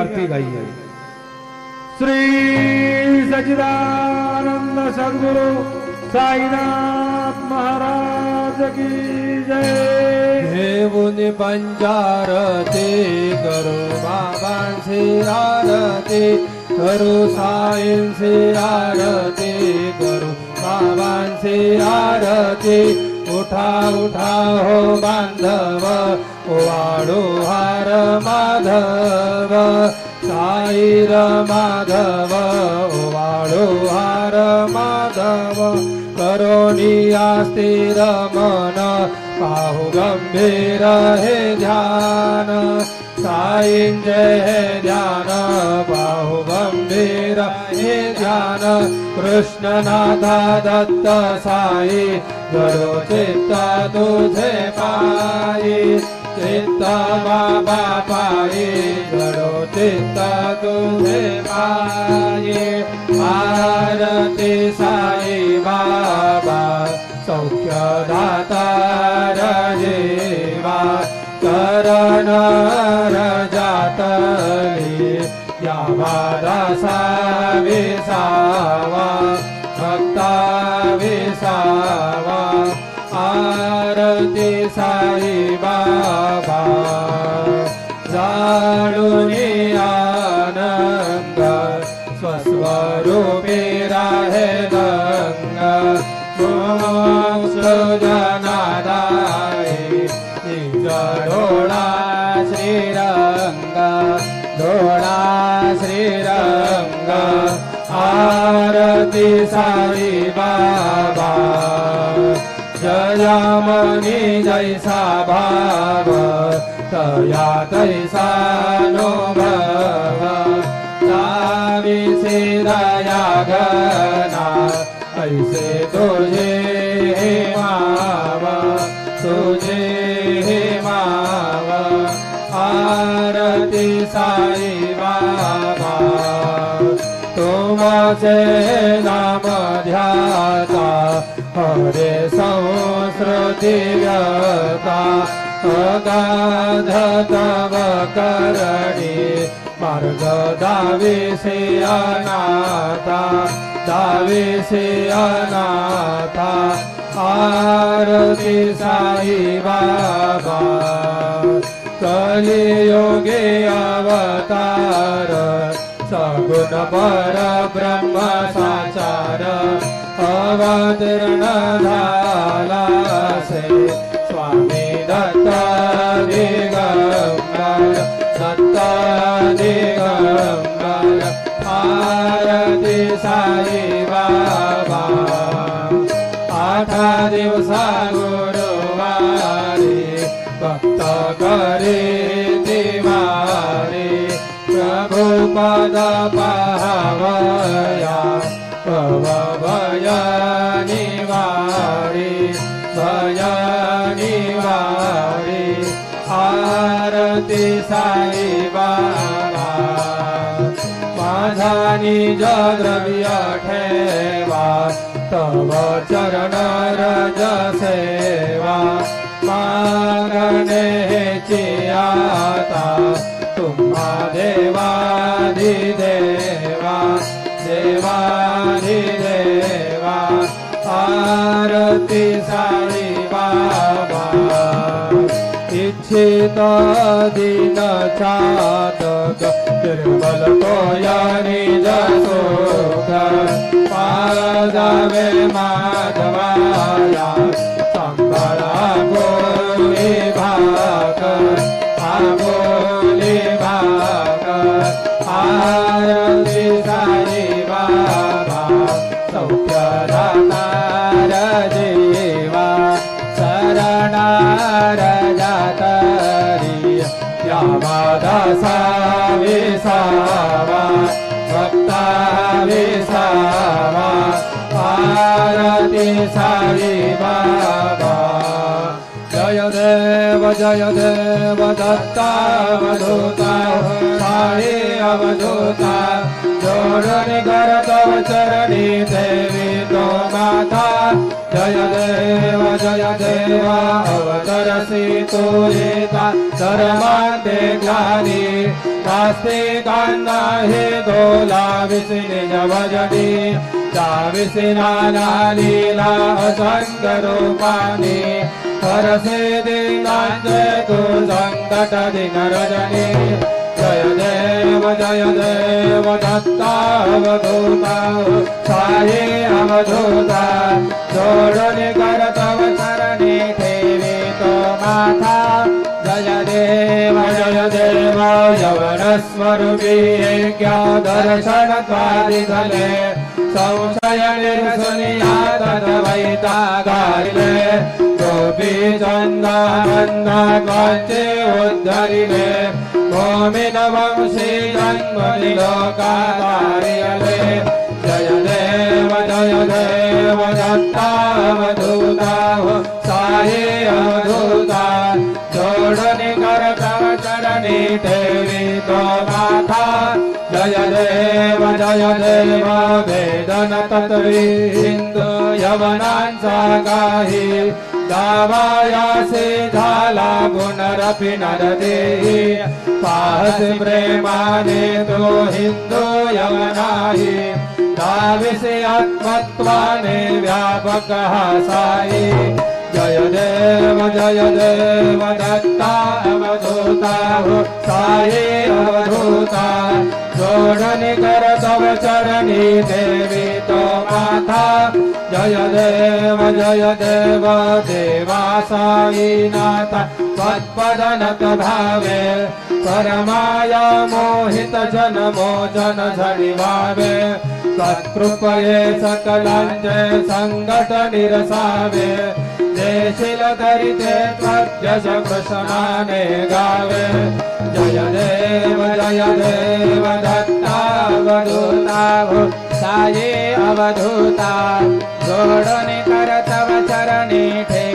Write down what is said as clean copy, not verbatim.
आरती गाइए। श्री सच्चिदानंद सद्गुरु साईनाथ महाराज की जय। देवुनि पंचारती करो बाबांची आरती करो साईंची आरती करो बाबांची आरती। उठा उठा हो बांधव ओवाळो हार माधव साईर माधव ओवाळो हार माधव। करोनी स्थिर मन पाहु गंभीर हे ध्यान साईंचे हे ध्यान पाहु गंभीर हे ध्यान। कृष्णनाथा दत्त साई जडो चित्त तुझे पायी चित्त बाबा पायी जडो चित्त तुझे पायी। आरती साई बाबा सौख्यदाता जीवा करण रजातली या दासा विसावा भक्ता विसावा। आरती साई बाबा जाणुनी आनंद स्वस्वरूपी राहे दंग मोक्ष जनादाई निज डोळा श्रीरंग डोळा श्रीरंग। आरती साई बाबा जयामनी जैसा भाव तया तैसा अनुभव। दावी से दया घना ऐसे तुझे हे मावा तुझे हे मावा। आरती साई बाबा तुमचे नाम ध्याता हरे संस्कृती व्यता। अगाध तव करणी मार्ग दाविसे अनाथा दाविसे अनाथा। आरती साई बाबा कलियुगे अवतार सगुण पर ब्रह्म साचार। अवतीर्ण झाला से स्वामी दत्त दिगंबर दत्त दिगंबर। आरती साई बाबा आठा दिवसा गुरुवारी भक्त करे दिवारी। प्रभु पद पावया भय निवारी भय निवारी। आरती साई बाबा माझा निज द्रव्य ठेवा तव चरण रज सेवा। मागणे आता तुम्हा देवाधिदेवा देवाधिदेवा। आरती साई बाबा इच्छित दीन चातक निर्मल तोया निज सुख। पाजावे माधवाया संबळा बोली भाकर बोली भाकर। आरती साई बाबा सौख्यदातार जीवा शरणार जातरी या दासा विसावा भक्ता विसावा। आरती साई बाबा जय देव दत्तावधूता साई अवधूता। जोडून कर तव चरणी देवी तो माता जय देव अवतरसि तु येता धर्मान्ते ज्ञानी नास्तिकान्ना हि दोलाविसि निज भजनी चाविसि नाना लीला असङ्गरूपाणि हरसि दीनान्ते तु सङ्कट दिन रजनी जय देव दत्तावधूता साई अवधूता जोडुनि कर तव चरणी ठेवी तो माथा जय देव यवन स्वरूपी ऐक्य दर्शन द्वारिधले संशय निर्सुनिया तद्वैता गारिले गोपी चंदन वाचे उद्धरिले भूमिन वंशी जन्मनि लोकाधारियले जय देव दत्तावधूता साई अवधूता जोडुनि कर तव चरणी ठेवी तो माथा जय देव वेदन तत्विंदु यवनांचा काही दावायासे झाला पुनरपि नरदेही पाहस प्रेमाने तो हिंदू यवनाही दाविसे आत्मत्वाने व्यापक हा साई जय देव दत्ता अवधूता साई अवधूता जोडुनि कर तव चरणी देवी तो माथा जय देव देवा साईनाथ त्वत्पदनत भावे परमाया मोहित जन मोचन झडी भावे सत्कृपये सकलांचे संकट निरसावे देशील धरिते त्वद्यश कृष्णाने गावे जय देव दत्तावधूता साई अवधूता जोडुनि कर तव चरणी ठेवी